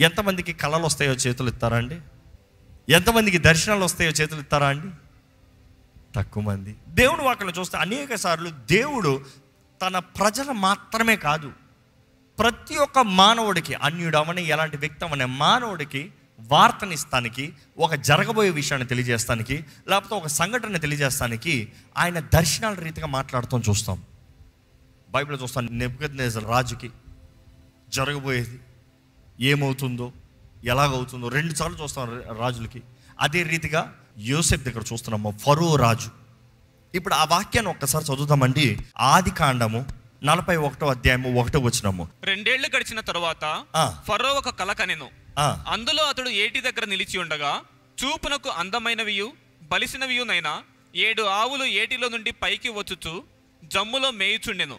ఎంతమందికి కళలు వస్తాయో చేతులు ఎత్తారా అండి? ఎంతమందికి దర్శనాలు వస్తాయో చేతులు ఎత్తారా అండి? తక్కువ మంది. దేవుడు వాక్యలో చూస్తే అనేక సార్లు దేవుడు తన ప్రజలు మాత్రమే కాదు, ప్రతి ఒక్క మానవుడికి, అన్యుడు అవని ఎలాంటి వ్యక్తి అవనే మానవుడికి వార్తనిస్తానికి, ఒక జరగబోయే విషయాన్ని తెలియజేస్తానికి, లేకపోతే ఒక సంఘటన తెలియజేస్తానికి ఆయన దర్శనాల రీతిగా మాట్లాడుతూ చూస్తాం. బైబిల్లో చూస్తాం, నెబుకద్నెజర్ రాజుకి జరగబోయేది ఏమవుతుందో, ఎలాగవుతుందో 2 సార్లు చూస్తాం రాజులకి. అదే రీతిగా యోసేపు దగ్గర చూస్తున్నాము, ఫరో రాజు. ఇప్పుడు ఆ వాక్యాన్ని ఒక్కసారి చదువుతామండి. ఆది కాండము 41వ అధ్యాయము 1వ వచనము. 2 ఏళ్లు గడిచిన తరువాత ఫరో ఒక కల కనెను. అందులో అతడు ఏటి దగ్గర నిలిచి ఉండగా చూపునకు అందమైనవియు బలిసినవియునైనా 7 ఆవులు ఏటిలో నుండి పైకి వచ్చుచు జమ్ములో మేయుచుండెను.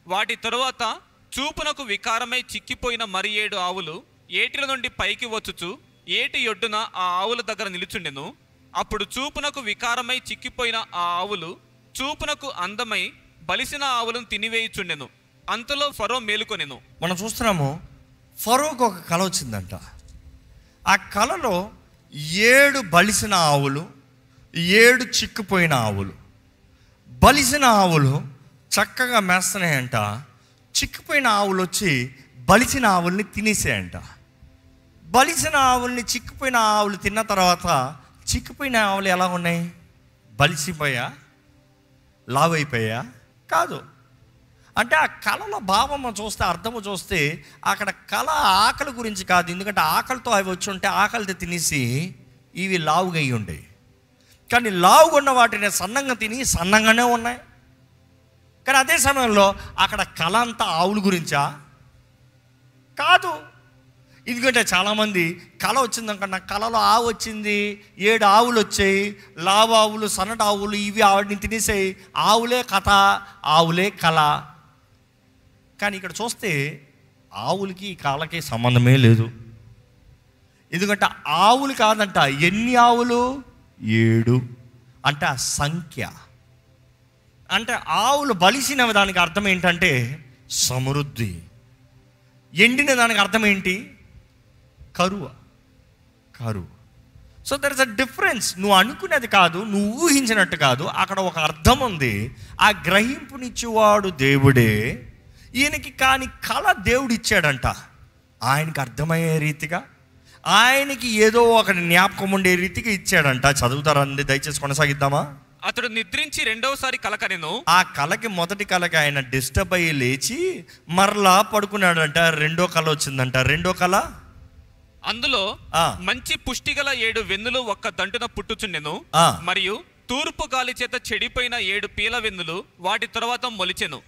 వాటి తరువాత చూపునకు వికారమై చిక్కిపోయిన మరి 7 ఆవులు ఏటిలో నుండి పైకి వచ్చుచు ఏటి యొడ్డున ఆ ఆవుల దగ్గర నిలుచుండెను. అప్పుడు చూపునకు వికారమై చిక్కిపోయిన ఆ ఆవులు చూపునకు అందమై బలిసిన ఆవులను తినివేయుచుండెను. అంతలో ఫరో మేలుకొనెను. మనం చూస్తున్నాము, ఫరోకు ఒక కల వచ్చిందంట. ఆ కలలో 7 బలిసిన ఆవులు, 7 చిక్కిపోయిన ఆవులు. బలిసిన ఆవులు చక్కగా మేస్తున్నాయంట, చిక్కిపోయిన ఆవులు వచ్చి బలిసిన ఆవుల్ని తినేసాయంట. బలిసిన ఆవుల్ని చిక్కిపోయిన ఆవులు తిన్న తర్వాత చిక్కిపోయిన ఆవులు ఎలా ఉన్నాయి? బలిసిపోయా, లావైపోయా? కాదు. అంటే ఆ కళలో భావము చూస్తే, అర్థము చూస్తే అక్కడ కళ ఆకలి గురించి కాదు. ఎందుకంటే ఆకలితో అవి వచ్చి ఉంటే ఆకలితో తినేసి ఇవి లావుగా అయ్యి ఉండేవి. కానీ లావుగా ఉన్న వాటిని సన్నంగా తిని సన్నంగానే ఉన్నాయి. కానీ అదే సమయంలో అక్కడ కళ అంతా ఆవుల గురించా? కాదు. ఎందుకంటే చాలామంది కళ వచ్చిందనుక, నాకు కళలో ఆవు వచ్చింది, 7 ఆవులు వచ్చాయి, లావు ఆవులు, సన్నటి ఆవులు, ఇవి ఆవిడని తినేసాయి, ఆవులే కథ, ఆవులే కళ. కానీ ఇక్కడ చూస్తే ఆవులకి కళకి సంబంధమే లేదు. ఎందుకంటే ఆవులు కాదంట, ఎన్ని ఆవులు? 7. అంటే ఆ సంఖ్య. అంటే ఆవులు బలిసిన దానికి అర్థం ఏంటంటే సమృద్ధి. ఎండిన దానికి అర్థం ఏంటి? కరువు. So there is a difference. నువ్వు అనుకునేది కాదు, నువ్వు ఊహించినట్టు కాదు, అక్కడ ఒక అర్థం ఉంది. ఆ గ్రహింపునిచ్చేవాడు దేవుడే. ఈయనకి కానీ కళ దేవుడు ఇచ్చాడంట, ఆయనకి అర్థమయ్యే రీతిగా, ఆయనకి ఏదో ఒక జ్ఞాపకం ఉండే రీతిగా ఇచ్చాడంట. చదువుతారండి, దయచేసి కొనసాగిద్దామా. అతడు నిద్రించి 2వసారి కల కనెను. ఆ కళకి, మొదటి కళకి ఆయన డిస్టర్బ్ అయ్యి లేచి మరలా పడుకున్నాడంట. 2వ కళ వచ్చిందంట. 2వ కళ, అందులో మంచి పుష్టిగల 7 వెన్నులు ఒక్క దంటున పుట్టుచుండెను. మరియు తూర్పు గాలి చేత చెడిపోయిన 7 పీల వెన్నులు వాటి తరువాత మొలిచెను.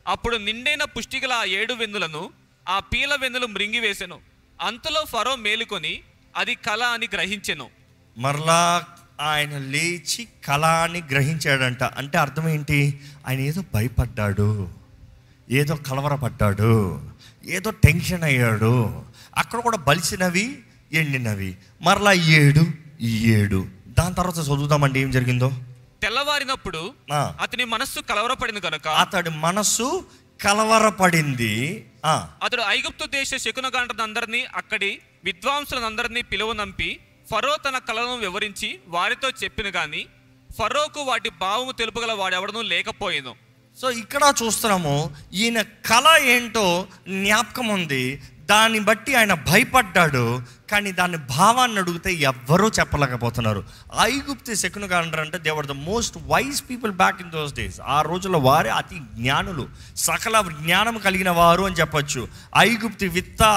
అప్పుడు నిండైన పుష్టిగల ఆ 7 వెన్నులను ఆ పీల వెన్నులు మృంగివేసెను. అంతలో ఫరో మేలుకొని అది కళ అని గ్రహించెను. మరలా ఆయన లేచి కళ అని గ్రహించాడంట. అంటే అర్థం ఏంటి? ఆయన ఏదో భయపడ్డాడు, ఏదో కలవరపడ్డాడు, ఏదో టెన్షన్ అయ్యాడు. అక్కడ కూడా బలిసినవి, ఎండినవి, మరలా 7. దాని తర్వాత చదువుదామండి ఏం జరిగిందో. తెల్లవారినప్పుడు అతని మనస్సు కలవరపడింది కనుక, అతడి మనస్సు కలవరపడింది. అతడు ఐగుప్తు దేశ శకునగాండ్రందరినీ, అక్కడి విద్వాంసులందరినీ పిలువనంపి ఫరో తన కళను వివరించి వారితో చెప్పిన గాని ఫరోకు వాటి భావము తెలుపగల వాడెవడనూ లేకపోయేను. సో ఇక్కడ చూస్తున్నాము, ఈయన కళ ఏంటో జ్ఞాపకం ఉంది, దాన్ని బట్టి ఆయన భయపడ్డాడు. కానీ దాని భావాన్ని అడిగితే ఎవ్వరూ చెప్పలేకపోతున్నారు. ఐగుప్తు శకునగాండ్రు అంటే they were the most wise people back in those days. ఆ రోజుల్లో వారే అతి జ్ఞానులు, సకల జ్ఞానం కలిగిన వారు అని చెప్పచ్చు.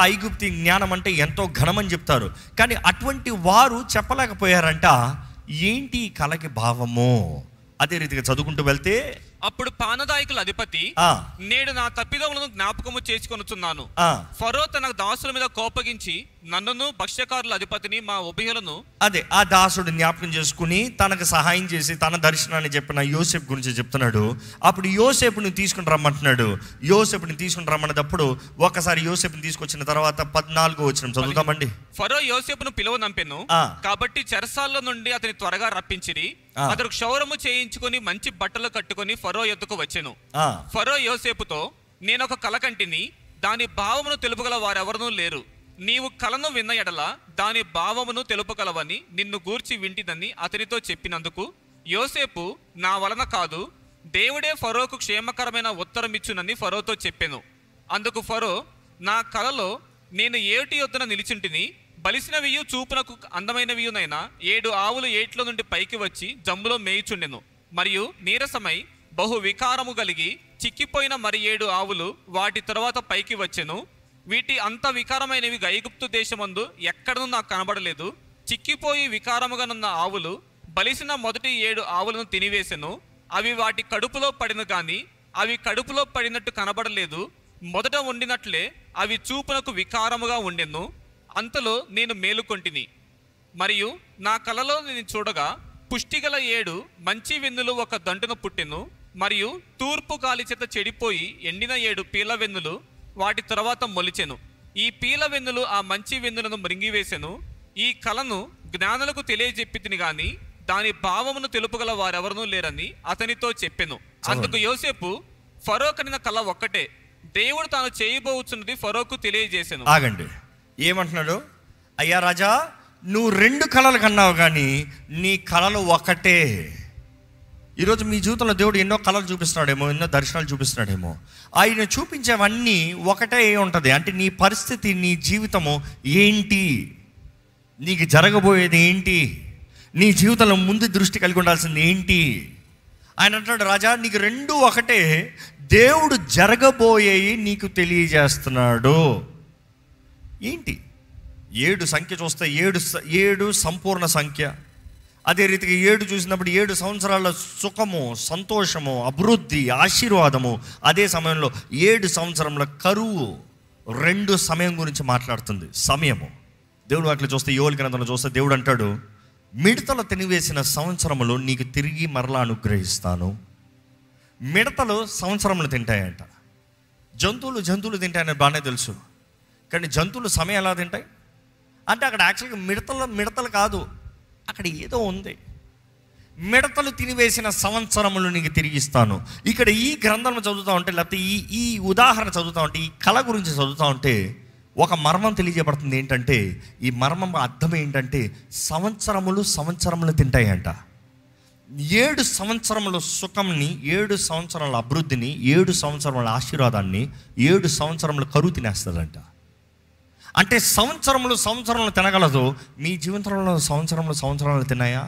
ఐగుప్తి జ్ఞానం అంటే ఎంతో ఘనమని చెప్తారు. కానీ అటువంటి వారు చెప్పలేకపోయారంట ఏంటి ఈ కళకి భావము. అదే రీతిగా చదువుకుంటూ వెళ్తే, అప్పుడు పానదాయకుల అధిపతి, నేడు నా తప్పిదములను జ్ఞాపకము చేసుకొనుచున్నాను. ఫరో తన దాసుల మీద కోపగించి నన్నును భక్ష్యకారుల అధిపతిని మా ఉభయులను, అదే ఆ దాసుడు జ్ఞాపకం చేసుకుని తనకు సహాయం చేసి తన దర్శనాన్ని చెప్పిన యోసేపు గురించి చెప్తున్నాడు. అప్పుడు యోసేపుని తీసుకుని రమ్మంటున్నాడు. యోసేపుని తీసుకుని రమ్మన్నప్పుడు ఒకసారి యోసేపుని తీసుకొచ్చిన తర్వాత 14వ వచనం చదువుతామండి. ఫరో యోసేపును పిలువనంపెను, కాబట్టి చెరసాల్లో నుండి అతని త్వరగా రప్పించిరి. అతడు క్షౌరము చేయించుకొని మంచి బట్టలు కట్టుకొని ఫరో యొద్దకు వచ్చెను. ఫరో యోసేపుతో, నేనొక కల కంటిని, దాని భావమును తెలుపగల వారెవరనూ లేరు. నీవు కలను విన్న ఎడల దాని భావమును తెలుపగలవని నిన్ను గూర్చి వింటిదని అతనితో చెప్పినందుకు యోసేపు, నా వలన కాదు, దేవుడే ఫరోకు క్షేమకరమైన ఉత్తరమిచ్చునని ఫరోతో చెప్పెను. అందుకు ఫరో, నా కలలో నేను ఏటి యొద్దన నిలిచింటిని, బలిసినవియు చూపునకు అందమైనవియునైనా 7 ఆవులు ఏట్లో నుండి పైకి వచ్చి జమ్ములో మేయుచుండెను. మరియు నీరసమై బహు వికారము కలిగి చిక్కిపోయిన మరి 7 ఆవులు వాటి తరువాత పైకి వచ్చెను. వీటి అంత వికారమైనవి ఐగుప్తు దేశమందు ఎక్కడనూ నాకు కనబడలేదు. చిక్కిపోయి వికారముగానున్న ఆవులు బలిసిన మొదటి 7 ఆవులను తినివేసెను. అవి వాటి కడుపులో పడిన గాని అవి కడుపులో పడినట్టు కనబడలేదు. మొదట ఉండినట్లే అవి చూపునకు వికారముగా ఉండెను. అంతలో నేను మేలుకొంటిని. మరియు నా కలలో నేను చూడగా పుష్టిగల 7 మంచి వెన్నులు ఒక దంటున పుట్టెను. మరియు తూర్పు గాలి చేత చెడిపోయి ఎండిన 7 పీల వెన్నులు వాటి తర్వాత మొలిచెను. ఈ పీల వెన్నులు ఆ మంచి వెన్నులను మృంగివేసెను. ఈ కలను జ్ఞానులకు తెలియజెప్పితిని గాని దాని భావమును తెలుపగల వారెవరనూ లేరని అతనితో చెప్పెను. అందుకు యోసేపు, ఫరో కనిన కల ఒక్కటే, దేవుడు తాను చేయబోతున్నది ఫరోకు తెలియజేసెను. ఆగండి, ఏమంటున్నాడు? అయ్యా రాజా, నువ్వు 2 కళలు కన్నావు కానీ నీ కళలు ఒకటే. ఈరోజు మీ జీవితంలో దేవుడు ఎన్నో కళలు చూపిస్తున్నాడేమో, ఎన్నో దర్శనాలు చూపిస్తున్నాడేమో. ఆయన చూపించేవన్నీ ఒకటే ఉంటుంది. అంటే నీ పరిస్థితి, నీ జీవితము ఏంటి, నీకు జరగబోయేది ఏంటి, నీ జీవితంలో ముందు దృష్టి కలిగి ఉండాల్సింది ఏంటి. ఆయన అంటాడు, రాజా నీకు 2 ఒకటే, దేవుడు జరగబోయేవి నీకు తెలియజేస్తున్నాడు. ఏంటి? 7 సంఖ్య చూస్తే 7 సంపూర్ణ సంఖ్య. అదే రీతిగా 7 చూసినప్పుడు 7 సంవత్సరాల సుఖము, సంతోషము, అభివృద్ధి, ఆశీర్వాదము. అదే సమయంలో 7 సంవత్సరంలో కరువు. 2 సమయం గురించి మాట్లాడుతుంది. సమయము దేవుడు అట్లా చూస్తే, యోవేలు గ్రంథంలో చూస్తే దేవుడు అంటాడు, మిడతలు తినివేసిన సంవత్సరములు నీకు తిరిగి మరలా అనుగ్రహిస్తాను. మిడతలు సంవత్సరములు తింటాయంట. జంతువులు తింటాయని బాగానే తెలుసు, కానీ జంతువులు సమయం ఎలా తింటాయి అంటే అక్కడ యాక్చువల్గా మిడతలు కాదు, అక్కడ ఏదో ఉంది. మిడతలు తినివేసిన సంవత్సరములు నీకు తిరిగిస్తాను. ఇక్కడ ఈ గ్రంథంలో చదువుతూ ఉంటే, లేకపోతే ఈ ఉదాహరణ చదువుతూ ఉంటే, ఈ కళ గురించి చదువుతూ ఉంటే ఒక మర్మం తెలియజేయబడుతుంది. ఏంటంటే, ఈ మర్మం అర్థం ఏంటంటే, సంవత్సరములు తింటాయంట. 7 సంవత్సరముల సుఖంని, 7 సంవత్సరాల అభివృద్ధిని, 7 సంవత్సరముల ఆశీర్వాదాన్ని 7 సంవత్సరముల కరువు తినేస్తుందంట. అంటే సంవత్సరములు తినగలదు. మీ జీవితంలో సంవత్సరములు తిన్నాయా?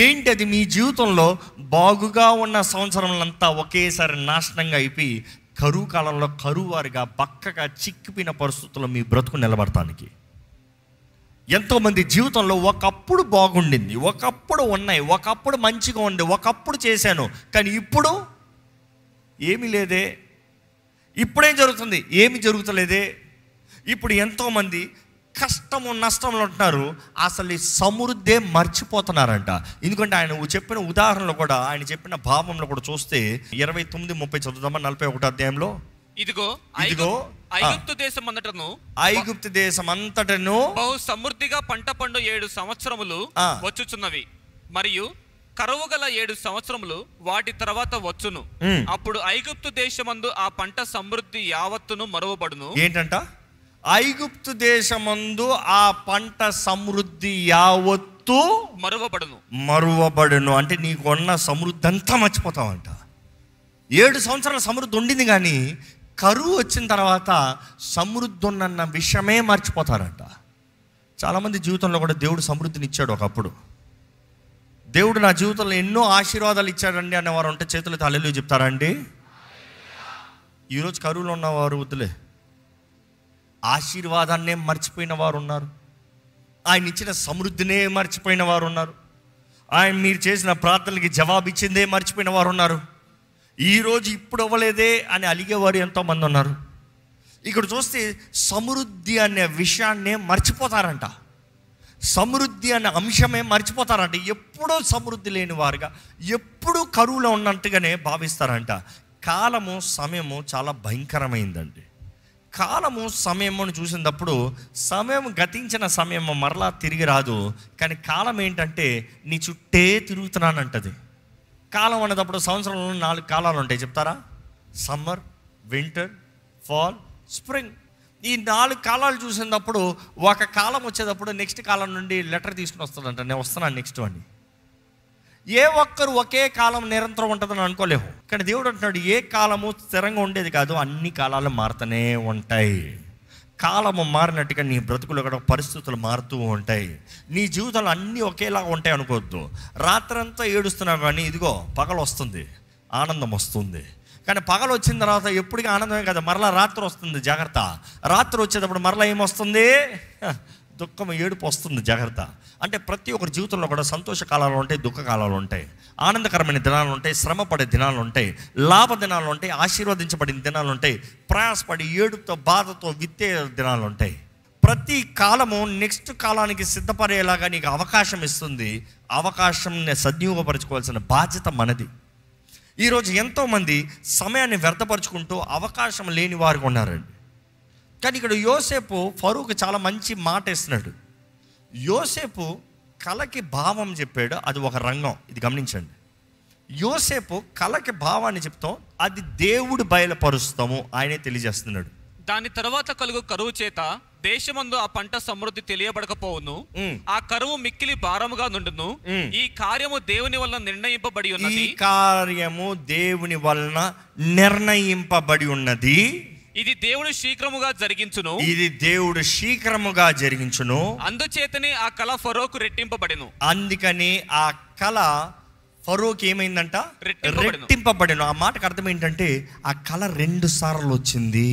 ఏంటి అది? మీ జీవితంలో బాగుగా ఉన్న సంవత్సరములంతా ఒకేసారి నాశనంగా అయిపోయి కరువు కాలంలో కరువారిగా బక్కగా చిక్కిపోయిన పరిస్థితుల్లో మీ బ్రతుకు నిలబడటానికి. ఎంతోమంది జీవితంలో ఒకప్పుడు బాగుండింది, ఒకప్పుడు ఉన్నాయి, ఒకప్పుడు మంచిగా ఉండే, ఒకప్పుడు చేశాను, కానీ ఇప్పుడు ఏమీ లేదే. ఇప్పుడేం జరుగుతుంది? ఏమి జరుగుతలేదే. ఇప్పుడు ఎంతోమంది కష్టము నష్టంలో ఉంటున్నారు, అసలు ఈ సమృద్ధే మర్చిపోతున్నారంట. ఎందుకంటే ఆయన చెప్పిన ఉదాహరణలో కూడా, ఆయన చెప్పిన భావంలో కూడా చూస్తే 29-30 చదువుదామా. 41 అధ్యాయంలో, ఇదిగో ఐగుప్తు దేశం అంతటను బహు సమృద్ధిగా పంట పండు 7 సంవత్సరములు వచ్చుచున్నవి, మరియు కరువు గల 7 సంవత్సరములు వాటి తర్వాత వచ్చును. అప్పుడు ఐగుప్తు దేశమందు ఆ పంట సమృద్ధి యావత్తును మరువబడును. ఏంటంట? ఐగుప్తు దేశమందు ఆ పంట సమృద్ధి యావత్తు మరువబడును. అంటే నీకు ఉన్న సమృద్ధి అంతా మర్చిపోతావంట. 7 సంవత్సరాల సమృద్ధి ఉండింది, కానీ కరువు వచ్చిన తర్వాత సమృద్ధి ఉన్న విషయమే మర్చిపోతారంట. చాలామంది జీవితంలో కూడా దేవుడు సమృద్ధిని ఇచ్చాడు. ఒకప్పుడు దేవుడు నా జీవితంలో ఎన్నో ఆశీర్వాదాలు ఇచ్చాడండి అనేవారు ఉంటే చేతులతో హల్లెలూయా చెప్తారా అండి? ఈరోజు కరువులో ఉన్నవారు వద్దులే, ఆశీర్వాదాన్నే మర్చిపోయిన వారు ఉన్నారు. ఆయన ఇచ్చిన సమృద్ధినే మర్చిపోయిన వారు ఉన్నారు. ఆయన మీరు చేసిన ప్రార్థనలకి జవాబు ఇచ్చిందే మర్చిపోయిన వారు ఉన్నారు. ఈరోజు ఇప్పుడు అవ్వలేదే అని అలిగేవారు ఎంతోమంది ఉన్నారు. ఇక్కడ చూస్తే సమృద్ధి అనే విషయాన్నే మర్చిపోతారంట. సమృద్ధి అనే అంశమే మర్చిపోతారంట. ఎప్పుడూ సమృద్ధి లేని వారుగా, ఎప్పుడూ కరువులో ఉన్నట్టుగానే భావిస్తారంట. కాలము, సమయము చాలా భయంకరమైందండి. కాలము, సమయమును చూసినప్పుడు సమయం గతించిన సమయం మరలా తిరిగి రాదు. కానీ కాలం ఏంటంటే నీ చుట్టే తిరుగుతున్నానంటది. కాలం అనేటప్పుడు సంవత్సరంలో 4 కాలాలు ఉంటాయి, చెప్తారా? Summer, winter, fall, spring. ఈ 4 కాలాలు చూసినప్పుడు ఒక కాలం వచ్చేటప్పుడు నెక్స్ట్ కాలం నుండి లెటర్ తీసుకుని వస్తాడంట, నేను వస్తున్నాను నెక్స్ట్ అని. ఏ ఒక్కరు ఒకే కాలం నిరంతరం ఉంటుందని అనుకోలేము. కానీ దేవుడు అంటున్నాడు ఏ కాలము స్థిరంగా ఉండేది కాదు, అన్ని కాలాలు మారుతూనే ఉంటాయి. కాలము మారినట్టుగా నీ బ్రతుకులు కూడా పరిస్థితులు మారుతూ ఉంటాయి. నీ జీవితంలో అన్నీ ఒకేలాగా ఉంటాయి అనుకోవద్దు. రాత్రంతా ఏడుస్తున్నావు కానీ ఇదిగో పగలు వస్తుంది, ఆనందం వస్తుంది. కానీ పగలు వచ్చిన తర్వాత ఎప్పటికీ ఆనందమే కదా, మరలా రాత్రి వస్తుంది, జాగ్రత్త. రాత్రి వచ్చేటప్పుడు మరలా ఏమొస్తుంది? దుఃఖం, ఏడుపు వస్తుంది, జాగ్రత్త. అంటే ప్రతి ఒక్కరి జీవితంలో కూడా సంతోష కాలాలు ఉంటాయి, దుఃఖ కాలాలు ఉంటాయి, ఆనందకరమైన దినాలు ఉంటాయి, శ్రమపడే దినాలు ఉంటాయి, లాభ దినాలు ఉంటాయి, ఆశీర్వదించబడిన దినాలు ఉంటాయి, ప్రయాసపడి ఏడుపుతో బాధతో విత్తే దినాలు ఉంటాయి. ప్రతి కాలము నెక్స్ట్ కాలానికి సిద్ధపడేలాగా నీకు అవకాశం ఇస్తుంది. అవకాశంని సద్వినియోగపరచుకోవాల్సిన బాధ్యత మనది. ఈరోజు ఎంతోమంది సమయాన్ని వ్యర్థపరుచుకుంటూ అవకాశం లేని వారు ఉన్నారండి. కానీ ఇక్కడ యోసేపు ఫరోకు చాలా మంచి మాట ఇస్తున్నాడు. యోసేపు కళకి భావం చెప్పాడు, అది ఒక రంగం. ఇది గమనించండి. యోసేపు కళకి భావాన్ని చెప్తాం, అది దేవుడు బయలుపరుస్తాము, ఆయనే తెలియజేస్తున్నాడు. దాని తర్వాత కలుగు కరువు చేత దేశమందు ఆ పంట సమృద్ధి తెలియబడకపోవును, ఆ కరువు మిక్కిలి భారముగా నుండును. ఈ కార్యము దేవుని వలన నిర్ణయింపబడి ఉన్నది. ఈ కార్యము దేవుని వలన నిర్ణయింపబడి ఉన్నది. ఇది దేవుడు శీఘ్రముగా జరిగించును. ఇది దేవుడు శీఘ్రముగా జరిగించును. అందుచేతనే ఆ కళ ఫరోకు రెట్టింపబడెను. అందుకని ఆ కళ ఫరోకి ఏమైందంట? రెట్టింపబడెను. ఆ మాటకు అర్థం ఏంటంటే ఆ కళ 2 సార్లు వచ్చింది.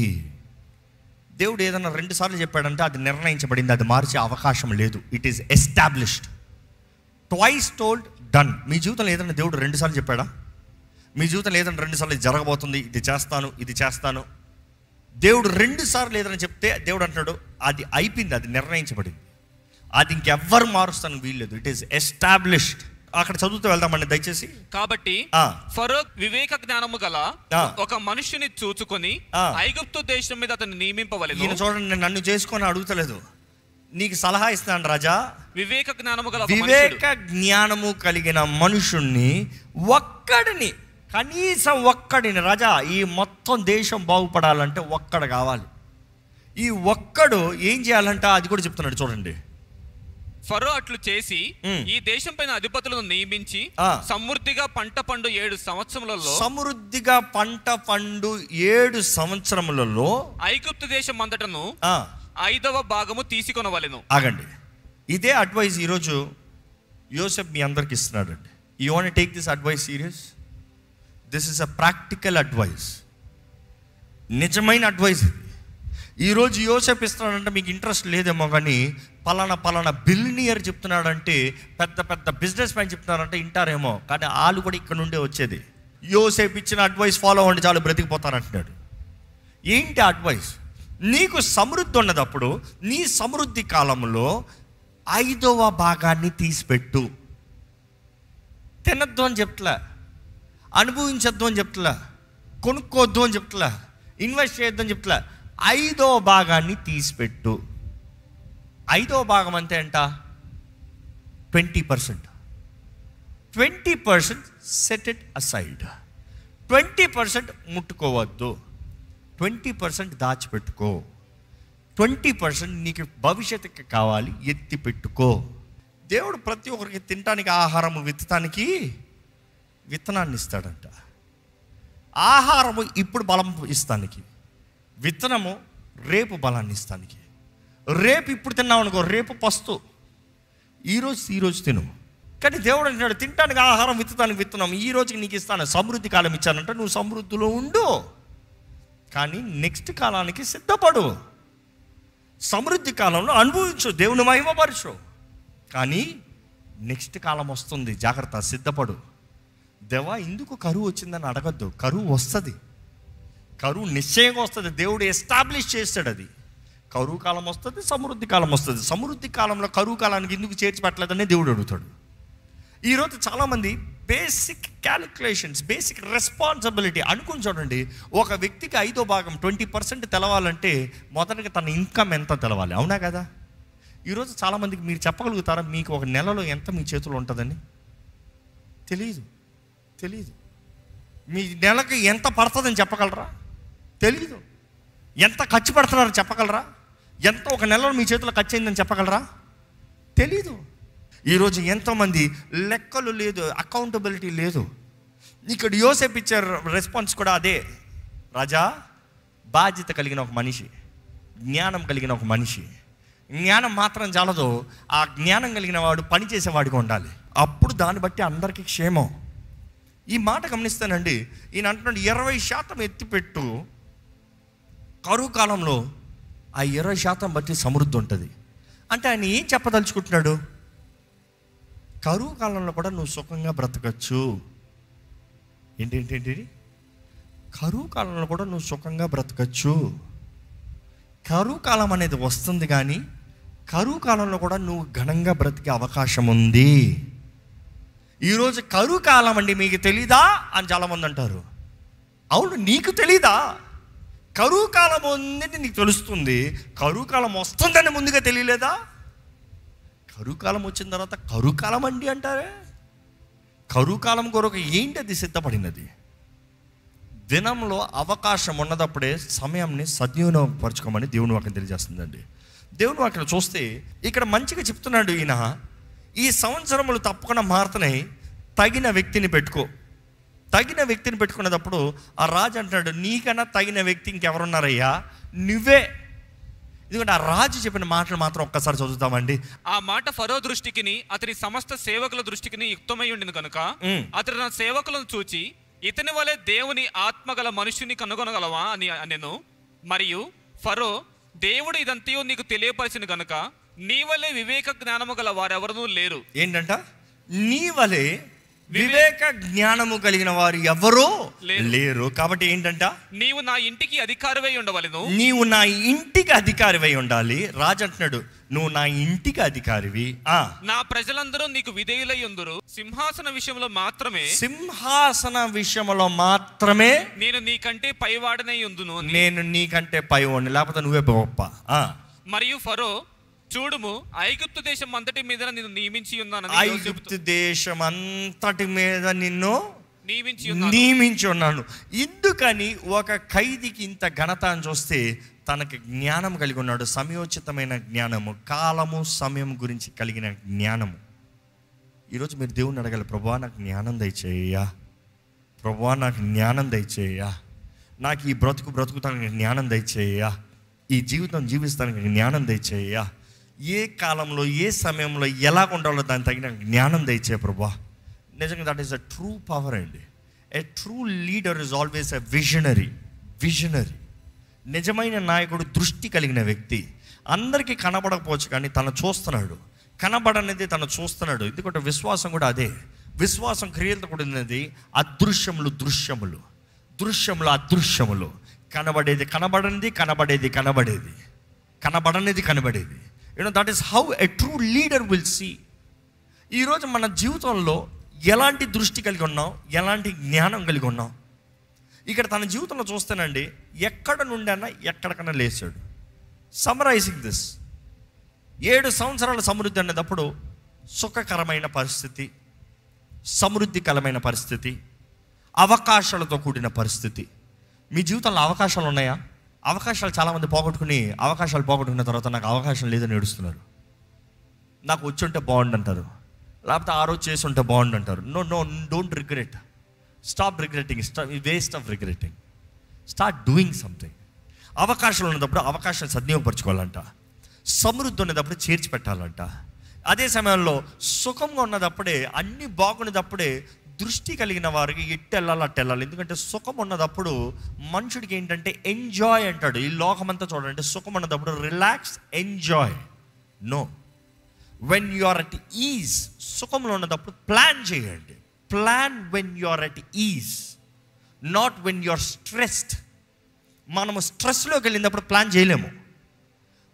దేవుడు ఏదన్నా 2 సార్లు చెప్పాడంటే అది నిర్ణయించబడింది, అది మార్చే అవకాశం లేదు. It is established. Twice told, done. మీ జీవితంలో ఏదైనా దేవుడు 2 సార్లు చెప్పాడా? మీ జీవితంలో ఏదైనా 2 సార్లు ఇది జరగబోతుంది, ఇది చేస్తాను, ఇది చేస్తాను. దేవుడు 2 సార్లు ఏదైనా చెప్తే దేవుడు అంటున్నాడు అది అయిపోయింది, అది నిర్ణయించబడింది, అది ఇంకెవ్వరు మారుస్తాను వీల్లేదు. It is established. అక్కడ చదువుతూ వెళ్దామండి దయచేసి. కాబట్టి ఫరో వివేక జ్ఞానము గల ఒక మనుష్యుని చూచుకొని ఐగుప్తు దేశం మీద అతను నియమింపవలెను. ఈయన చూడండి, నన్ను చేసుకొని అడుగుతలేదు, నీకు సలహా ఇస్తాను రాజా. వివేక జ్ఞానము గల వివేక జ్ఞానము కలిగిన మనుషుణ్ణి ఒక్కడిని, కనీసం ఒక్కడిని రాజా, ఈ మొత్తం దేశం బాగుపడాలంటే ఒక్కడు కావాలి. ఈ ఒక్కడు ఏం చేయాలంట అది కూడా చెప్తున్నాడు చూడండి. ఫరో అట్లు చేసి ఈ దేశం పైన అధిపతులను నియమించి సమృద్ధిగా పంట పండు 7 సంవత్సరములలో, సమృద్ధిగా పంట పండు 7 సంవత్సరములలో ఐగుప్తు దేశం అంతటను 5వ భాగము తీసుకొనవలెను. ఆగండి, ఇదే అడ్వైస్ ఈరోజు యోసేపు మీ అందరికి ఇస్తున్నాడు అండి. You want take this advice serious. This is a practical advice, నిజమైన అడ్వైస్. ఈరోజు యోసేపు ఇస్తున్నాడంటే మీకు ఇంట్రెస్ట్ లేదేమో, కానీ పలానా బిలినియర్ చెప్తున్నాడంటే, పెద్ద పెద్ద బిజినెస్ మ్యాన్ చెప్తున్నారంటే వింటారేమో, కానీ వాళ్ళు కూడా ఇక్కడ నుండే వచ్చేది. యోసేపు ఇచ్చిన అడ్వైస్ ఫాలో అవ్వండి చాలు బ్రతికిపోతారంటున్నాడు. ఏంటి అడ్వైస్? నీకు సమృద్ధి ఉన్నదప్పుడు నీ సమృద్ధి కాలంలో 5వ భాగాన్ని తీసిపెట్టు. తినద్దు అని చెప్తలే, అనుభవించద్దు అని చెప్తలే, కొనుక్కోవద్దు అని చెప్తలే, ఇన్వెస్ట్ చేయొద్దు అని చెప్తలే, 5వ భాగాన్ని తీసిపెట్టు. 5వ భాగం అంతే అంట 20%. 20% సెట్ ఇట్ అసైడ్. 20% ముట్టుకోవద్దు, 20% దాచిపెట్టుకో, 20% నీకు భవిష్యత్తుకి కావాలి ఎత్తి పెట్టుకో. దేవుడు ప్రతి ఒక్కరికి తినడానికి ఆహారము, విత్తడానికి విత్తనాన్ని ఇస్తాడంట. ఆహారము ఇప్పుడు బలం ఇస్తానికి, విత్తనము రేపు బలాన్ని ఇస్తానికి. రేపు ఇప్పుడు తిన్నావు అనుకో, రేపు పస్తు, ఈరోజు తిను. కానీ దేవుడు అంటున్నాడు తినడానికి ఆహారం, విత్తడానికి విత్తనం ఈ రోజుకి నీకు ఇస్తాను, సమృద్ధి కాలం ఇచ్చానంటే నువ్వు సమృద్ధిలో ఉండు, కానీ నెక్స్ట్ కాలానికి సిద్ధపడు. సమృద్ధి కాలంలో అనుభవించు, దేవుని మహిమపరచు, కానీ నెక్స్ట్ కాలం వస్తుంది, జాగ్రత్త, సిద్ధపడు. దేవా ఎందుకు కరువు వచ్చిందని అడగద్దు, కరువు వస్తుంది, కరువు నిశ్చయంగా వస్తుంది. దేవుడు ఎస్టాబ్లిష్ చేస్తాడు. అది కరువు కాలం వస్తుంది, సమృద్ధి కాలం వస్తుంది. సమృద్ధి కాలంలో కరువు కాలానికి ఎందుకు చేర్చి పెట్టలేదని దేవుడు అడుగుతాడు. ఈరోజు చాలామంది బేసిక్ క్యాలిక్యులేషన్స్, బేసిక్ రెస్పాన్సిబిలిటీ అనుకుని చూడండి. ఒక వ్యక్తికి 5వ భాగం 20% తెలవాలంటే మొదటగా తన ఇన్కమ్ ఎంత తెలవాలి, అవునా కదా? ఈరోజు చాలామందికి మీరు చెప్పగలుగుతారా మీకు ఒక నెలలో ఎంత మీ చేతిలో ఉంటుందని? తెలీదు. మీ నెలకి ఎంత పడుతుందని చెప్పగలరా? తెలీదు. ఎంత ఖర్చు పెడుతున్నారో చెప్పగలరా? ఎంత ఒక నెలలో మీ చేతిలో ఖర్చు అయిందని చెప్పగలరా? తెలీదు. ఈరోజు ఎంతోమంది లెక్కలు లేదు, అకౌంటబిలిటీ లేదు. ఇక్కడ యోసేపు ఇచ్చే రెస్పాన్స్ కూడా అదే. రాజా, బాధ్యత కలిగిన ఒక మనిషి, జ్ఞానం కలిగిన ఒక మనిషి. జ్ఞానం మాత్రం చాలదు, ఆ జ్ఞానం కలిగిన వాడు పని చేసేవాడిగా ఉండాలి. అప్పుడు దాన్ని బట్టి అందరికీ క్షేమం. ఈ మాట గమనిస్తానండి. ఈయన అంటున్నాడు 20% ఎత్తిపెట్టు. కరువు కాలంలో ఆ 20% బట్టి సమృద్ధి ఉంటుంది. అంటే ఆయన ఏం చెప్పదలుచుకుంటున్నాడు? కరువు కాలంలో కూడా నువ్వు సుఖంగా బ్రతకచ్చు. ఏంటి? కరువు కాలంలో కూడా నువ్వు సుఖంగా బ్రతకచ్చు. కరువు కాలం అనేది వస్తుంది, కానీ కరువు కాలంలో కూడా నువ్వు ఘనంగా బ్రతికే అవకాశం ఉంది. ఈరోజు కరువు కాలం అండి మీకు తెలీదా అని చాలామంది అంటారు. అవును, నీకు తెలీదా? కరువు కాలం ఉందని నీకు తెలుస్తుంది, కరువు కాలం వస్తుందని ముందుగా తెలియలేదా? కరువు కాలం వచ్చిన తర్వాత కరువు కాలం అండి అంటారే. కరువు కాలం కొరకు ఏంటి అది సిద్ధపడినది? దినంలో అవకాశం ఉన్నదప్పుడే సమయాన్ని సద్వినియోగపరచుకోమని దేవుని వాక్యం తెలియజేస్తుందండి. దేవుని వాక్యం చూస్తే ఇక్కడ మంచిగా చెప్తున్నాడు ఈయన, ఈ సంవత్సరములు తప్పకుండా మారుతున్నాయి, తగిన వ్యక్తిని పెట్టుకో. తగిన వ్యక్తిని పెట్టుకునేటప్పుడు ఆ రాజు అంటున్నాడు, నీకన్నా తగిన వ్యక్తి ఇంకెవరున్నారయ్యా? నువ్వే. ఎందుకంటే ఆ రాజు చెప్పిన మాటలు మాత్రం ఒక్కసారి చదువుతామండి. ఆ మాట ఫరో దృష్టికిని అతని సమస్త సేవకుల దృష్టికిని యుక్తమై ఉండింది కనుక అతడు నా సేవకులను చూచి, ఇతని వలె దేవుని ఆత్మగల మనుషుని కనుగొనగలవా అని అనెను. మరియు ఫరో, దేవుడు ఇదంతయో నీకు తెలియపరిచిన కనుక నీ వలె వివేక జ్ఞానము గల వారెవరూ లేరు. ఏంటంట? నీ వలె వివేక జ్ఞానము కలిగిన వారు ఎవరో లేరు. కాబట్టి ఏంటంట? నీవు నా ఇంటికి అధికారివై ఉండవలెను. నీవు నా ఇంటికి అధికారివై ఉండాలి. రాజు అంటున్నాడు, నువ్వు నా ఇంటికి అధికారివి. నా ప్రజలందరూ నీకు విధేయులై ఉందురు. సింహాసన విషయంలో మాత్రమే నేను నీకంటే పైవాడనై ఉందును. నేను నీకంటే పైవాడిని, లేకపోతే నువ్వే గొప్ప. మరియు ఫరో, చూడుము, ఐగుప్తు దేశం అంతటి మీద నిన్ను నియమించి ఉన్నాను. ఐగుప్తు దేశం అంతటి మీద నిన్ను నియమించి ఉన్నాను. ఎందుకని ఒక ఖైదీకి ఇంత ఘనత అని చూస్తే తనకి జ్ఞానం కలిగి ఉన్నాడు. సమయోచితమైన జ్ఞానము, కాలము సమయం గురించి కలిగిన జ్ఞానము. ఈరోజు మీరు దేవుని అడగాలి, ప్రభువా నాకు జ్ఞానం దయచేయ్యా, ప్రభువా నాకు జ్ఞానం దయచేయ్యా, నాకు ఈ బ్రతుకుతానికి జ్ఞానం దయచేయ్యా, ఈ జీవితం జీవిస్తానికి జ్ఞానం దయచేయ్యా, ఏ కాలంలో ఏ సమయంలో ఎలా ఉండాలో దానికి తగిన జ్ఞానం దయచే ప్రభువా. నిజంగా that is a true power అండి. A true leader is always a visionary. నిజమైన నాయకుడు దృష్టి కలిగిన వ్యక్తి. అందరికీ కనబడకపోవచ్చు, కానీ తను చూస్తున్నాడు. కనబడనేది తను చూస్తున్నాడు. ఎందుకంటే విశ్వాసం కూడా అదే. విశ్వాసం క్రియలతో కూడినది. అదృశ్యములు దృశ్యములు, దృశ్యములు అదృశ్యములు. కనబడేది కనబడనిది, కనబడేది కనబడేది, కనబడనిది కనబడేది. That is how a true leader will see. ఈరోజు మన జీవితంలో ఎలాంటి దృష్టి కలిగి ఉన్నాం, ఎలాంటి జ్ఞానం కలిగి ఉన్నాం. ఇక్కడ తన జీవితంలో చూస్తేనండి, ఎక్కడ నుండి అన్నా ఎక్కడికన్నా లేచాడు. సమ్మరైజింగ్ దిస్, 7 సంవత్సరాల సమృద్ధి అనేటప్పుడు సుఖకరమైన పరిస్థితి, సమృద్ధికరమైన పరిస్థితి, అవకాశాలతో కూడిన పరిస్థితి. మీ జీవితంలో అవకాశాలు ఉన్నాయా? అవకాశాలు చాలామంది పోగొట్టుకున్న తర్వాత నాకు అవకాశం లేదని ఏడుస్తున్నారు. నాకు వచ్చి ఉంటే బాగుండు అంటారు, లేకపోతే ఆ రోజు చేసి ఉంటే బాగుండు అంటారు. No, don't regret. Stop regretting. Waste of regretting. Start doing something. అవకాశాలు ఉన్నప్పుడు అవకాశాన్ని సద్వినియోగపరచుకోవాలంట. సమృద్ధి ఉన్నప్పుడు చేర్చి పెట్టాలంట. అదే సమయంలో సుఖంగా ఉన్నదప్పుడే, అన్నీ బాగున్నదప్పుడే దృష్టి కలిగిన వారికి ఎట్టెళ్ళాలి అట్టెళ్ళాలి. ఎందుకంటే సుఖం ఉన్నదప్పుడు మనుషుడికి ఏంటంటే ఎంజాయ్ అంటాడు. ఈ లోకమంతా చూడండి, సుఖం ఉన్నదప్పుడు relax, enjoy. No, when you are at ease, సుఖంలో ఉన్నదప్పుడు ప్లాన్ చేయండి. Plan when you are at ease, not when you are stressed. మనము స్ట్రెస్లోకి వెళ్ళినప్పుడు ప్లాన్ చేయలేము.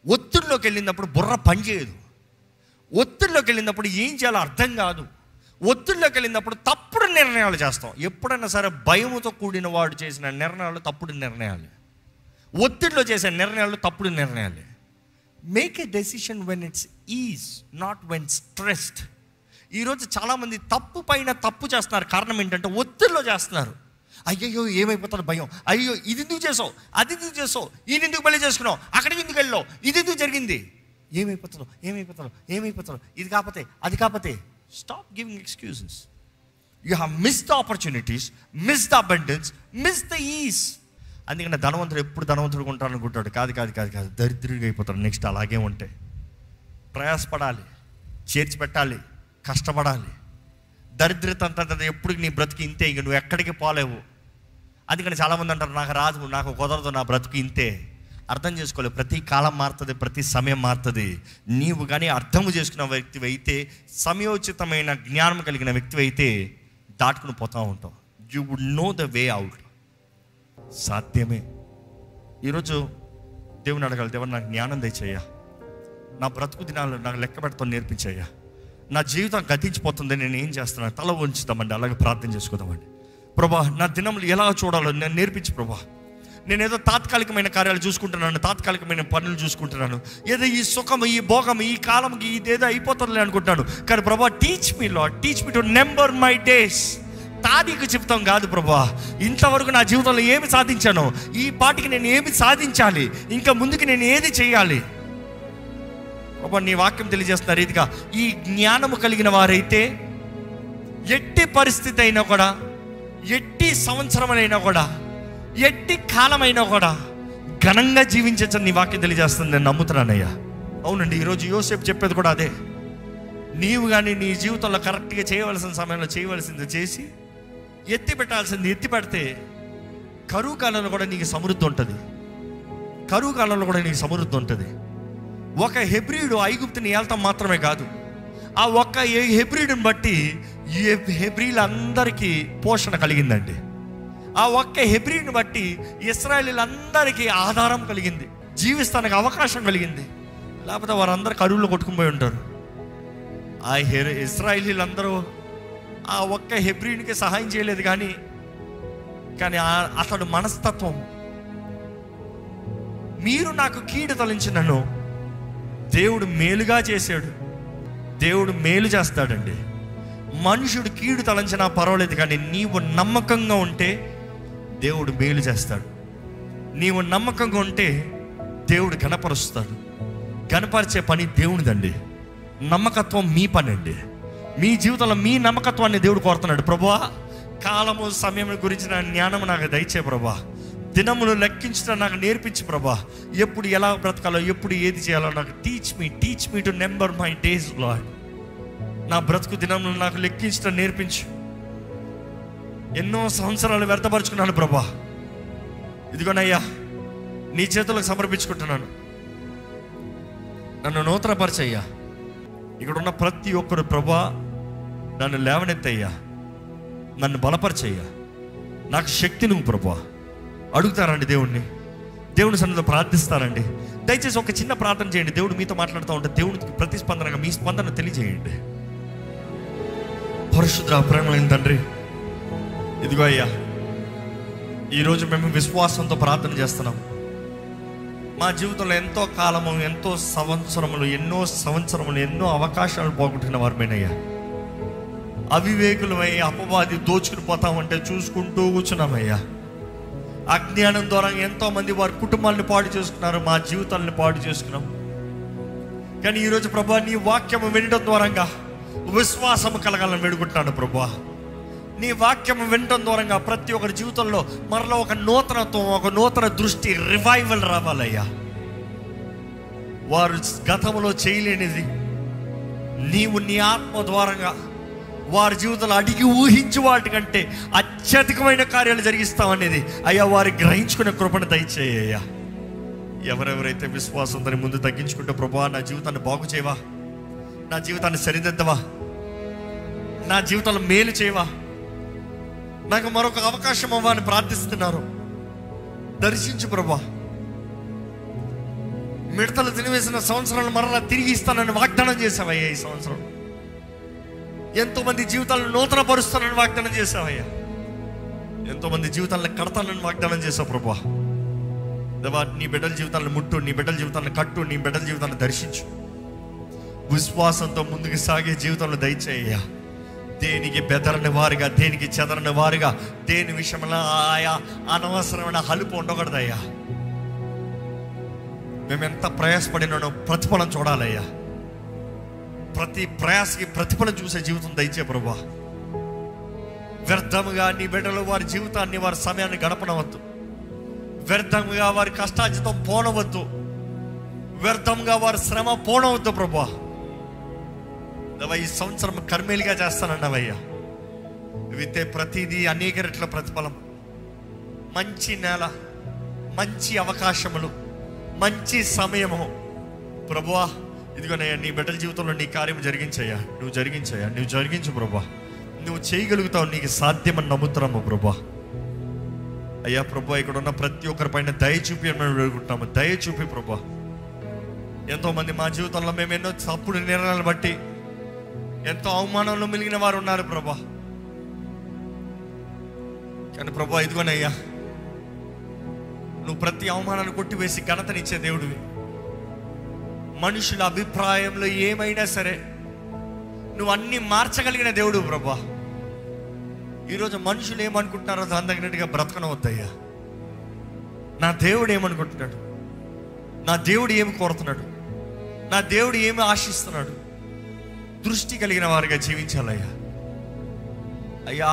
ఒత్తిడిలోకి వెళ్ళినప్పుడు బుర్ర పని చేయదు. ఒత్తిడిలోకి వెళ్ళినప్పుడు ఏం చేయాలో అర్థం కాదు. ఒత్తిడిలోకి వెళ్ళినప్పుడు తప్పుడు నిర్ణయాలు చేస్తాం. ఎప్పుడైనా సరే భయముతో కూడిన వాడు చేసిన నిర్ణయాలు తప్పుడు నిర్ణయాలు. ఒత్తిడిలో చేసే నిర్ణయాలు తప్పుడు నిర్ణయాలు. Make a decision when it's is, not when stressed. ఈరోజు చాలామంది తప్పు పైన తప్పు చేస్తున్నారు. కారణం ఏంటంటే ఒత్తిడిలో చేస్తున్నారు. అయ్యయ్యో ఏమైపోతాడు భయం, అయ్యో ఇది ఎందుకు చేసావు, అది ఎందుకు చేసావు, ఇది ఎందుకు పెళ్లి చేసుకున్నావు, అక్కడికి ఎందుకు వెళ్ళావు, ఇది ఎందుకు జరిగింది, ఏమైపోతాడు, ఇది కాకపోతే అది కాకపోతే. Stop giving excuses. You have miss the opportunities, miss the abundance, miss the is. అందుకని ధనవంతుడు ఎప్పుడు ధనవంతుడు ఉంటాడనుకుంటాడు. కాదు, దరిద్రుడిగా అయిపోతాడు. నెక్స్ట్ అలాగే ఉంటే ప్రయాసపడాలి, చేర్చి పెట్టాలి, కష్టపడాలి. దరిద్రత అంత ఎప్పుడు నీ బ్రతుకు ఇంతే, ఇంక నువ్వు ఎక్కడికి పోలేవు. అందుకని చాలామంది అంటారు నాకు రాదు, నాకు కుదరదు, నా బ్రతుకు ఇంతే. అర్థం చేసుకోలేదు. ప్రతి కాలం మారుతుంది, ప్రతి సమయం మారుతుంది. నీవు కానీ అర్థం చేసుకున్న వ్యక్తివి అయితే, సమయోచితమైన జ్ఞానం కలిగిన వ్యక్తివి అయితే దాటుకుని పోతూ ఉంటావు. You would know the way out. సాధ్యమే. ఈరోజు దేవుని అడగాలి, దేవుడు నాకు జ్ఞానం దయచేయ్యా, నా బ్రతుకు దినాలు నాకు లెక్క పెడతాను నేర్పించయ్యా, నా జీవితం గతించిపోతుంది, నేను ఏం చేస్తున్నాను. తల ఉంచుతామండి, అలాగే ప్రార్థన చేసుకుందామండి. ప్రభా నా దినములు ఎలా చూడాలో నేను నేర్పించు ప్రభా. నేను ఏదో తాత్కాలికమైన కార్యాలు చూసుకుంటున్నాను, తాత్కాలికమైన పనులు చూసుకుంటున్నాను, ఏదో ఈ సుఖం, ఈ భోగం, ఈ కాలంకి ఇదేదో అయిపోతుంది అనుకుంటున్నాను. కానీ ప్రభా teach me lord, teach me to number my days. తారీఖు చెప్తాం కాదు ప్రభా, ఇంతవరకు నా జీవితంలో ఏమి సాధించాను, ఈ పాటికి నేను ఏమి సాధించాలి, ఇంకా ముందుకు నేను ఏది చేయాలి. ప్రభా నీ వాక్యం తెలియజేస్తున్న రీతిగా ఈ జ్ఞానము కలిగిన వారైతే ఎట్టి పరిస్థితి అయినా కూడా, ఎట్టి సంవత్సరమైనా కూడా, ఎట్టి కాలమైనా కూడా ఘనంగా జీవించచ్చని నీ వాక్యం తెలియజేస్తుంది. నేను నమ్ముతున్నానయ్యా. అవునండి, ఈరోజు యోసేపు చెప్పేది కూడా అదే. నీవు కానీ నీ జీవితంలో కరెక్ట్గా చేయవలసిన సమయంలో చేయవలసింది చేసి, ఎత్తి పెట్టాల్సింది ఎత్తి పెడితే, కరువు కాలంలో కూడా నీకు సమృద్ధి ఉంటుంది. కరువు కాలంలో కూడా నీకు సమృద్ధి ఉంటుంది. ఒక హెబ్రీయుడు ఐగుప్తుని ఏల్తాం మాత్రమే కాదు, ఆ ఒక్క హెబ్రీయుడిని బట్టి హెబ్రీలందరికీ పోషణ కలిగిందండి. ఆ ఒక్క హెబ్రీని బట్టి ఇశ్రాయేలీలందరికీ ఆధారం కలిగింది, జీవిస్తానికి అవకాశం కలిగింది. లేకపోతే వారందరూ కరువులో కొట్టుకుపోయి ఉంటారు. ఆ ఇశ్రాయేలీలందరూ ఆ ఒక్క హెబ్రీనికి సహాయం చేయలేదు. కానీ అతడు మనస్తత్వం, మీరు నాకు కీడు తలంచినను దేవుడు మేలుగా చేశాడు. దేవుడు మేలు చేస్తాడండి. మనుషుడు కీడు తలంచినా పర్వాలేదు, కానీ నీవు నమ్మకంగా ఉంటే దేవుడు మేలు చేస్తాడు. నీవు నమ్మకంగా ఉంటే దేవుడు గణపరుస్తాడు. గణపరిచే పని దేవుడిదండి. నమ్మకత్వం మీ పని అండి. మీ జీవితంలో మీ నమ్మకత్వాన్ని దేవుడు కోరుతున్నాడు. ప్రభువా కాలము సమయం గురించిన జ్ఞానం నాకు దయచే ప్రభా. దినములు లెక్కించడం నాకు నేర్పించు ప్రభా. ఎప్పుడు ఎలా బ్రతకాలో, ఎప్పుడు ఏది చేయాలో నాకు teach me to number my days lord. నా బ్రతుకు దినములు నాకు లెక్కించడం నేర్పించు. ఎన్నో సంవత్సరాలు వ్యర్థపరుచుకున్నాను ప్రభా. ఇదిగోనయ్యా నీ చేతులకు సమర్పించుకుంటున్నాను. నన్ను నూతనపరచయ్యా. ఇక్కడ ఉన్న ప్రతి ఒక్కరు ప్రభా నన్ను లేవనెత్తయ్యా, నన్ను బలపరచయ్యా, నాకు శక్తి నువ్వు ప్రభా. అడుగుతారండి దేవుణ్ణి, దేవుని సన్నిధిలో ప్రార్థిస్తారండి. దయచేసి ఒక చిన్న ప్రార్థన చేయండి. దేవుడు మీతో మాట్లాడుతూ ఉంటే దేవునికి ప్రతిస్పందనగా మీ స్పందన తెలియజేయండి. పరిశుద్ధ ప్రేమలైన తండ్రి, ఇదిగో అయ్యా ఈరోజు మేము విశ్వాసంతో ప్రార్థన చేస్తున్నాం. మా జీవితంలో ఎంతో కాలము, ఎంతో సంవత్సరములు, ఎన్నో అవకాశాలు పోగొట్టిన వారమేనయ్యా. అవివేకులమై అపవాది దోచుకుని పోతామంటే చూసుకుంటూ కూర్చున్నామయ్యా. అజ్ఞానం ద్వారా ఎంతోమంది వారి కుటుంబాలను పాడు చేసుకున్నారు, మా జీవితాలను పాడు చేసుకున్నాం. కానీ ఈరోజు ప్రభా నీ వాక్యము వినడం ద్వారంగా విశ్వాసము కలగాలని వేడుకుంటున్నాను ప్రభా. నీ వాక్యము వినడం ద్వారంగా ప్రతి ఒక్కరి జీవితంలో మరలా ఒక నూతనత్వం, ఒక నూతన దృష్టి, రివైవల్ రావాలయ్యా. వారు గతంలో చేయలేనిది నీవు నీ ఆత్మ ద్వారంగా వారి జీవితంలో అడిగి ఊహించు వాటికంటే అత్యధికమైన కార్యాలు జరిగిస్తామనేది అయ్యా వారి గ్రహించుకునే కృపను దయచేయ్యా. ఎవరెవరైతే విశ్వాసంతో ముందు తగ్గించుకుంటే ప్రభా నా జీవితాన్ని బాగు చేయవా, నా జీవితాన్ని సరిదిద్దవా, నా జీవితంలో మేలు చేయవా, నాకు మరొక అవకాశం అవ్వని ప్రార్థిస్తున్నారు. దర్శించు ప్రభా. మిడతలు తినివేసిన సంవత్సరాలు మరలా తిరిగి ఇస్తానని వాగ్దానం చేశావయ్యా. ఈ సంవత్సరం ఎంతో మంది జీవితాలను నూతన పరుస్తానని వాగ్దానం చేశావయ్యా. ఎంతో మంది జీవితాలను కడతానని వాగ్దానం చేశావు ప్రభా. దేవా నీ బిడ్డల జీవితాలను ముట్టు, నీ బిడ్డల జీవితాలను కట్టు, నీ బిడ్డల జీవితాలను దర్శించు. విశ్వాసంతో ముందుకు సాగే జీవితంలో దయచేయ్యా. దేనికి బెదరని వారుగా, దేనికి చెదరని వారుగా, దేని విషయంలో ఆయా అనవసరమైన హలుపు ఉండకూడదయ్యా. మేము ఎంత ప్రయాసపడినానో ప్రతిఫలం చూడాలయ్యా. ప్రతి ప్రయాసకి ప్రతిఫలం చూసే జీవితం దయచే ప్రభువా. వ్యర్థముగా నీ బిడ్డలు వారి జీవితాన్ని, వారి సమయాన్ని గడపనవద్దు. వ్యర్థంగా వారి కష్టార్జితం పోనవద్దు. వ్యర్థంగా వారి శ్రమ పోనవద్దు ప్రభువా. ఈ సంవత్సరం కర్మేలుగా చేస్తానన్నావయ్యా. విత్తే ప్రతిదీ అనేక రెట్ల ప్రతిఫలం, మంచి నేల, మంచి అవకాశములు, మంచి సమయము ప్రభువా. ఇదిగోనయ్యా, నీ బిడ్డల జీవితంలో నీ కార్యం జరిగించయ్యా. నువ్వు జరిగించు ప్రభువా. నువ్వు చేయగలుగుతావు, నీకు సాధ్యమని నమ్ముతున్నాము ప్రభువా. అయ్యా ప్రభువా, ఇక్కడ ఉన్న ప్రతి ఒక్కరి పైన దయ చూపి అని వేడుకుంటున్నాము. దయ చూపి ప్రభువా. ఎంతోమంది మా జీవితంలో మేము ఎన్నో తప్పుడు నిర్ణయాలు బట్టి ఎంతో అవమానంలో మిలిగిన వారు ఉన్నారు ప్రభా. కానీ ప్రభా, ఇదిగోనయ్యా, నువ్వు ప్రతి అవమానాన్ని కొట్టివేసి ఘనతనిచ్చే దేవుడివి. మనుషుల అభిప్రాయంలో ఏమైనా సరే నువ్వు అన్ని మార్చగలిగిన దేవుడు ప్రభా. ఈరోజు మనుషులు ఏమనుకుంటున్నారో దాని తగినట్టుగా బ్రతకనవద్దయ్యా. నా దేవుడు ఏమనుకుంటున్నాడు, నా దేవుడు ఏమి కోరుతున్నాడు, నా దేవుడు ఏమి ఆశిస్తున్నాడు, దృష్టి కలిగిన వారిగా జీవించాలయ్యా. అయ్యా,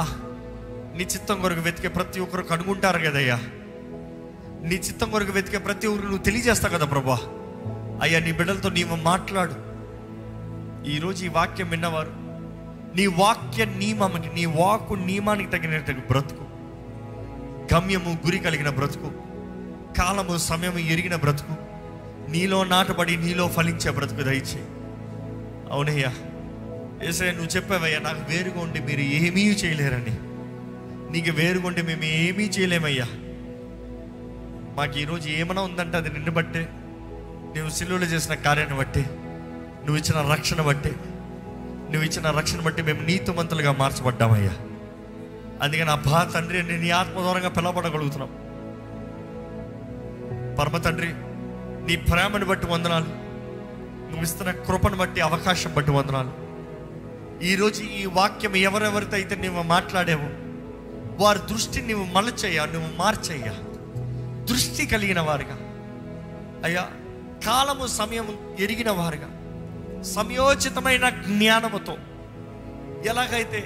నీ చిత్తం కొరకు వెతికే ప్రతి ఒక్కరు కనుగొంటారు కదయ్యా. నీ చిత్తం కొరకు వెతికే ప్రతి ఒక్కరు నువ్వు తెలియజేస్తావు కదా ప్రభా. అయ్యా, నీ బిడ్డలతో నీవు మాట్లాడు. ఈరోజు ఈ వాక్యం విన్నవారు నీ వాక్య నియమానికి, నీ వాక్కు నియమానికి తగినట్టు బ్రతుకు, గమ్యము గురి కలిగిన బ్రతుకు, కాలము సమయము ఎరిగిన బ్రతుకు, నీలో నాటబడి నీలో ఫలించే బ్రతుకు దయచేయి. అవునయ్యా యేసయ్య, నువ్వు చెప్పావయ్యా, నాకు వేరుగా ఉండి మీరు ఏమీ చేయలేరని. నీకు వేరుగా ఉండి మేము ఏమీ చేయలేమయ్యా. మాకు ఈరోజు ఏమైనా ఉందంటే అది నిన్ను బట్టే, నువ్వు సిలువలో చేసిన కార్యాన్ని బట్టి, నువ్వు ఇచ్చిన రక్షణ బట్టి మేము నీతిమంతులుగా మార్చబడ్డామయ్యా. అందుకని అబ్బా తండ్రి, నేను నీ ఆత్మ ద్వారంగా పిలవబడగలుగుతున్నాం. పరమ తండ్రి, నీ ప్రేమను బట్టి వందనాలు. నువ్వు ఇస్తున్న కృపను బట్టి, అవకాశం బట్టి వందనాలు. ఈరోజు ఈ వాక్యం ఎవరెవరితో అయితే నువ్వు మాట్లాడావో వారి దృష్టిని నువ్వు మలచయ్యా, నువ్వు మార్చయ్యా. దృష్టి కలిగిన వారుగా అయ్యా, కాలము సమయము ఎరిగిన వారుగా, సమయోచితమైన జ్ఞానముతో ఎలాగైతే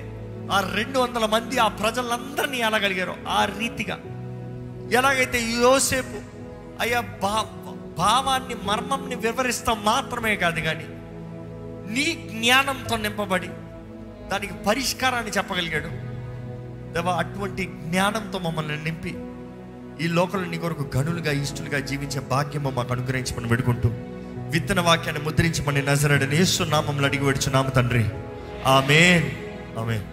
ఆ 200 మంది ఆ ప్రజలందరినీ ఎలాగలిగారో ఆ రీతిగా, ఎలాగైతే యోసేపు అయ్యా భావాన్ని, మర్మంని వివరిస్తాం మాత్రమే కాదు, కానీ నీ జ్ఞానంతో నింపబడి దానికి పరిష్కారాన్ని చెప్పగలిగాడు దేవా. అటువంటి జ్ఞానంతో మమ్మల్ని నింపి ఈ లోకంలో నీ కొరకు గనులుగా, ఇష్టలుగా జీవించే భాగ్యము మాకు అనుగ్రహించమని వేడుకుంటూ, విత్తన వాక్యాన్ని ముద్రించమని నజరేయుడైన యేసు నామములో అడిగి వేడుచున్నాము తండ్రి. ఆమేన్, ఆమేన్.